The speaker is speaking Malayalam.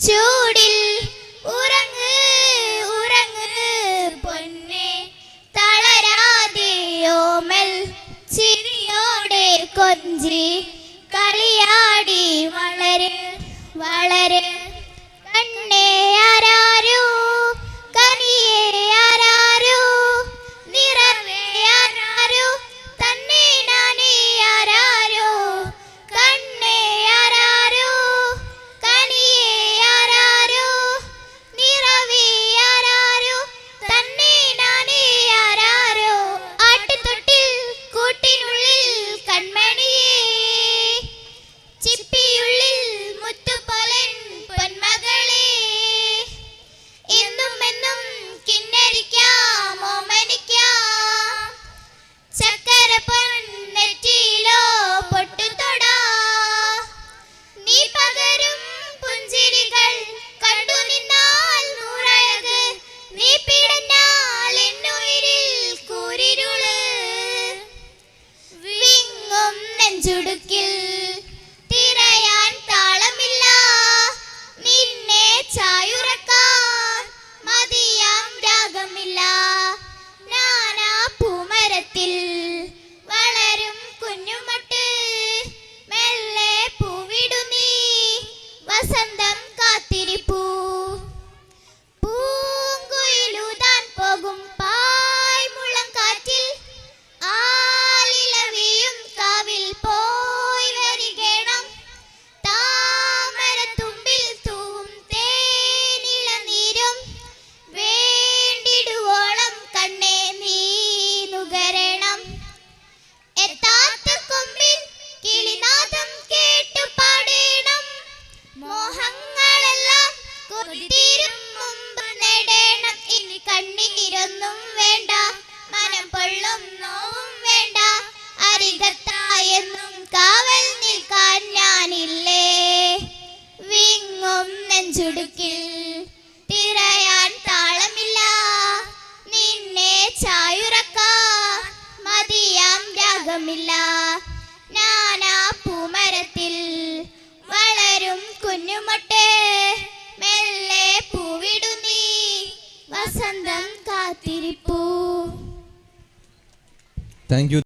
ചൂടിൽ ഉറങ്ങ് ഉറങ്ങ് പൊന്നെ തളരാതെ ഓമൽ ചിരിയോടെ കൊഞ്ചി കളിയാടി വളര് വളര് കണ്ണേ ആരാരോ കനിയേ ആരാരോ നിറവേ ആരാരോ തന്നെ നാനേ ആരാരോ കണ്ണേ ആരാരോ കനിയേ ആരാരോ നിറവേ ആരാരോ തന്നെ നാനേ ആരാരോ ആട്ടുതൊട്ടിൽ കൂട്ടിനുള്ളിൽ കൺമണിയേ ചിപ്പിയുള്ളിൽ മുത്തുപോലൻ പൊന്മകളെ എന്നും എന്നും കിന്നരിക്കാം ഓമനിക്കാം ചക്കര പൊന്നെറ്റിയിലോ പൊട്ടുതൊടാ നീ പകരും പുഞ്ചിരികൾ കണ്ടു നിന്നാൽ നൂറഴക് നീ പിടഞ്ഞാൽ എന്നുയിരിൽ കൂരിരുള് വിങ്ങും നെഞ്ചുടുക്കിൽ തിരയാൻ താളമില്ല നിന്നെ ചായുറക്കാൻ മതിയാം രാഗമില്ല നാനാ പൂമരത്തിൽ വളരും കുഞ്ഞുമട്ട് മെല്ലെ പൂവിടു നീ വസന്തം കാത്തിരിപ്പൂ പൂങ്കുയിലൂതാൻ പോകും പായ്മുളം കാറ്റിൽ ആലിലവിയും കാവിൽ പോയി വരികണം താമരത്തുമ്പിൽ തൂവും തേനിളനീരും വേണ്ടിടുവോളം കണ്ണേ നീ നുകരണം എത്താത്ത കൊമ്പിൽ കിളിനാദം കേട്ടു പാടേണം മോഹങ്ങളെല്ലാം കൊതിതീരും മുമ്പ് നേടേണം ഇനി കണ്ണീരൊന്നും വേണ്ട മനം പൊള്ളും നോവും വേണ്ട അരികത്തായെന്നും കാവൽ നിൽക്കാൻ ഞാനില്ലേ വിങ്ങും നെഞ്ചുടുക്കിൽ തിരയാൻ താളമില്ല നിന്നെ ചായുറക്കാൻ മതിയാം രാഗമില്ല നാനാ പൂമരത്തിൽ വളരും കുഞ്ഞുമൊട്ട് മെല്ലെ പൂവിടു നീ വസന്തം കാത്തിരിപ്പൂ. Thank U.